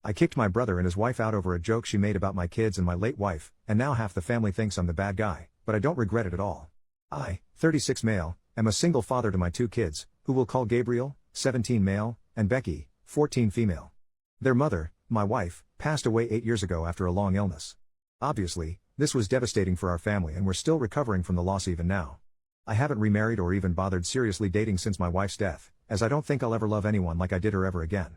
I kicked my brother and his wife out over a joke she made about my kids and my late wife, and now half the family thinks I'm the bad guy, but I don't regret it at all. I, 36 male, am a single father to my 2 kids, who we'll call Gabriel, 17 male, and Becky, 14 female. Their mother, my wife, passed away 8 years ago after a long illness. Obviously, this was devastating for our family and we're still recovering from the loss even now. I haven't remarried or even bothered seriously dating since my wife's death, as I don't think I'll ever love anyone like I did her ever again.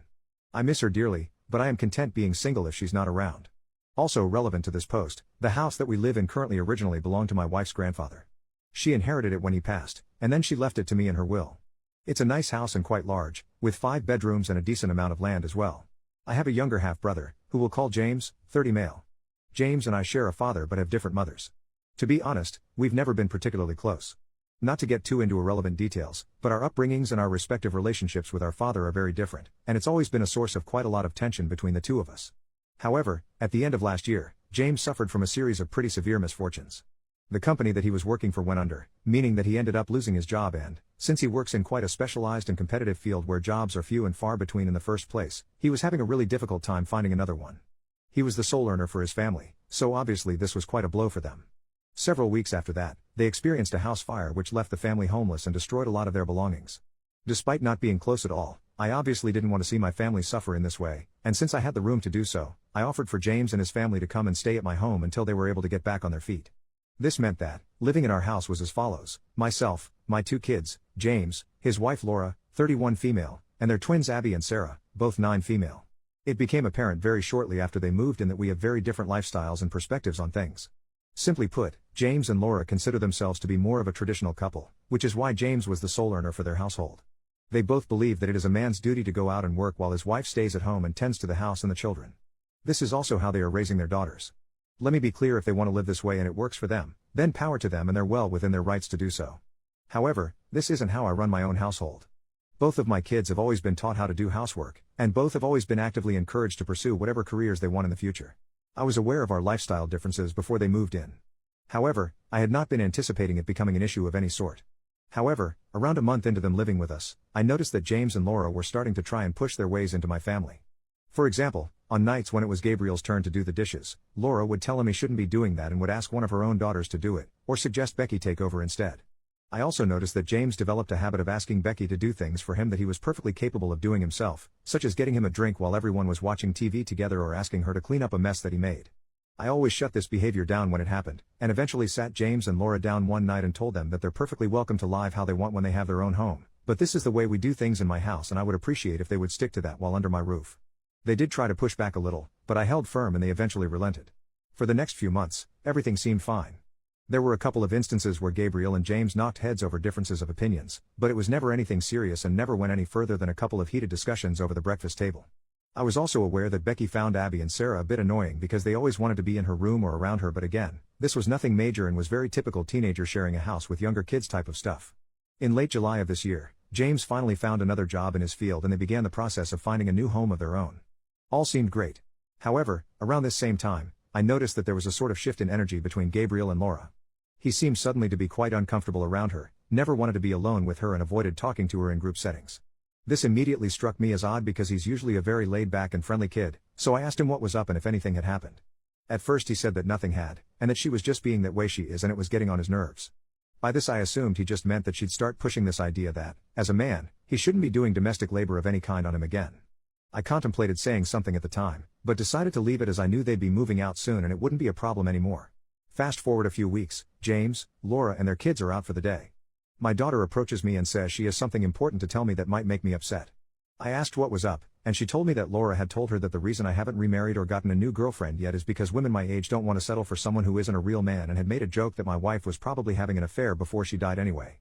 I miss her dearly, but I am content being single if she's not around. Also relevant to this post, the house that we live in currently originally belonged to my wife's grandfather. She inherited it when he passed, and then she left it to me in her will. It's a nice house and quite large, with 5 bedrooms and a decent amount of land as well. I have a younger half-brother, who we'll call James, 30 male. James and I share a father but have different mothers. To be honest, we've never been particularly close. Not to get too into irrelevant details, but our upbringings and our respective relationships with our father are very different, and it's always been a source of quite a lot of tension between the two of us. However, at the end of last year, James suffered from a series of pretty severe misfortunes. The company that he was working for went under, meaning that he ended up losing his job and, since he works in quite a specialized and competitive field where jobs are few and far between in the first place, he was having a really difficult time finding another one. He was the sole earner for his family, so obviously this was quite a blow for them. Several weeks after that, they experienced a house fire which left the family homeless and destroyed a lot of their belongings. Despite not being close at all, I obviously didn't want to see my family suffer in this way, and since I had the room to do so, I offered for James and his family to come and stay at my home until they were able to get back on their feet. This meant that, living in our house was as follows: myself, my 2 kids, James, his wife Laura, 31 female, and their twins Abby and Sarah, both 9 female. It became apparent very shortly after they moved in that we have very different lifestyles and perspectives on things. Simply put, James and Laura consider themselves to be more of a traditional couple, which is why James was the sole earner for their household. They both believe that it is a man's duty to go out and work while his wife stays at home and tends to the house and the children. This is also how they are raising their daughters. Let me be clear, if they want to live this way and it works for them, then power to them and they're well within their rights to do so. However, this isn't how I run my own household. Both of my kids have always been taught how to do housework, and both have always been actively encouraged to pursue whatever careers they want in the future. I was aware of our lifestyle differences before they moved in. However, I had not been anticipating it becoming an issue of any sort. However, around a month into them living with us, I noticed that James and Laura were starting to try and push their ways into my family. For example, on nights when it was Gabriel's turn to do the dishes, Laura would tell him he shouldn't be doing that and would ask one of her own daughters to do it, or suggest Becky take over instead. I also noticed that James developed a habit of asking Becky to do things for him that he was perfectly capable of doing himself, such as getting him a drink while everyone was watching TV together or asking her to clean up a mess that he made. I always shut this behavior down when it happened, and eventually sat James and Laura down one night and told them that they're perfectly welcome to live how they want when they have their own home, but this is the way we do things in my house and I would appreciate if they would stick to that while under my roof. They did try to push back a little, but I held firm and they eventually relented. For the next few months, everything seemed fine. There were a couple of instances where Gabriel and James knocked heads over differences of opinions, but it was never anything serious and never went any further than a couple of heated discussions over the breakfast table. I was also aware that Becky found Abby and Sarah a bit annoying because they always wanted to be in her room or around her, but again, this was nothing major and was very typical teenager sharing a house with younger kids type of stuff. In late July of this year, James finally found another job in his field and they began the process of finding a new home of their own. All seemed great. However, around this same time, I noticed that there was a sort of shift in energy between Gabriel and Laura. He seemed suddenly to be quite uncomfortable around her, never wanted to be alone with her and avoided talking to her in group settings. This immediately struck me as odd because he's usually a very laid-back and friendly kid, so I asked him what was up and if anything had happened. At first he said that nothing had, and that she was just being that way she is and it was getting on his nerves. By this I assumed he just meant that she'd start pushing this idea that, as a man, he shouldn't be doing domestic labor of any kind on him again. I contemplated saying something at the time, but decided to leave it as I knew they'd be moving out soon and it wouldn't be a problem anymore. Fast forward a few weeks, James, Laura and their kids are out for the day. My daughter approaches me and says she has something important to tell me that might make me upset. I asked what was up, and she told me that Laura had told her that the reason I haven't remarried or gotten a new girlfriend yet is because women my age don't want to settle for someone who isn't a real man, and had made a joke that my wife was probably having an affair before she died anyway.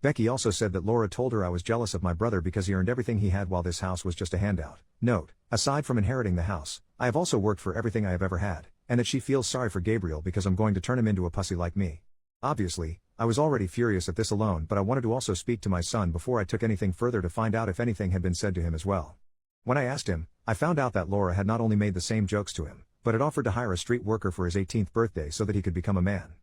Becky also said that Laura told her I was jealous of my brother because he earned everything he had while this house was just a handout. Note, aside from inheriting the house, I have also worked for everything I have ever had, and that she feels sorry for Gabriel because I'm going to turn him into a pussy like me. Obviously, I was already furious at this alone, but I wanted to also speak to my son before I took anything further to find out if anything had been said to him as well. When I asked him, I found out that Laura had not only made the same jokes to him, but had offered to hire a street worker for his 18th birthday so that he could become a man.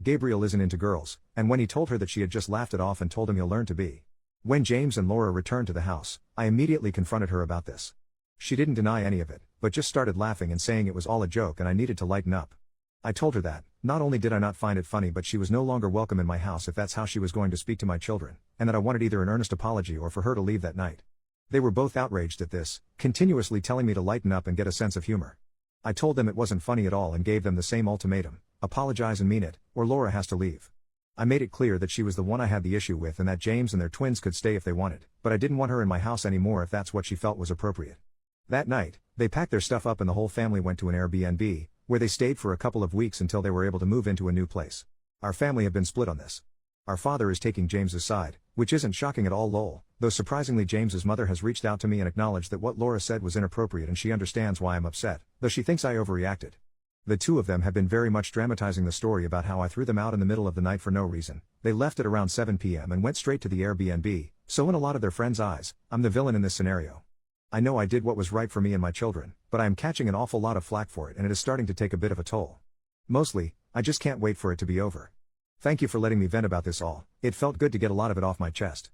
Gabriel isn't into girls, and when he told her that, she had just laughed it off and told him he'll learn to be. When James and Laura returned to the house, I immediately confronted her about this. She didn't deny any of it, but just started laughing and saying it was all a joke and I needed to lighten up. I told her that, not only did I not find it funny but she was no longer welcome in my house if that's how she was going to speak to my children, and that I wanted either an earnest apology or for her to leave that night. They were both outraged at this, continuously telling me to lighten up and get a sense of humor. I told them it wasn't funny at all and gave them the same ultimatum: apologize and mean it, or Laura has to leave. I made it clear that she was the one I had the issue with and that James and their twins could stay if they wanted, but I didn't want her in my house anymore if that's what she felt was appropriate. That night, they packed their stuff up and the whole family went to an Airbnb, where they stayed for a couple of weeks until they were able to move into a new place. Our family have been split on this. Our father is taking James's side, which isn't shocking at all lol, though surprisingly James's mother has reached out to me and acknowledged that what Laura said was inappropriate and she understands why I'm upset, though she thinks I overreacted. The two of them have been very much dramatizing the story about how I threw them out in the middle of the night for no reason. They left at around 7 p.m. and went straight to the Airbnb, so in a lot of their friends' eyes, I'm the villain in this scenario. I know I did what was right for me and my children, but I am catching an awful lot of flack for it and it is starting to take a bit of a toll. Mostly, I just can't wait for it to be over. Thank you for letting me vent about this all. It felt good to get a lot of it off my chest.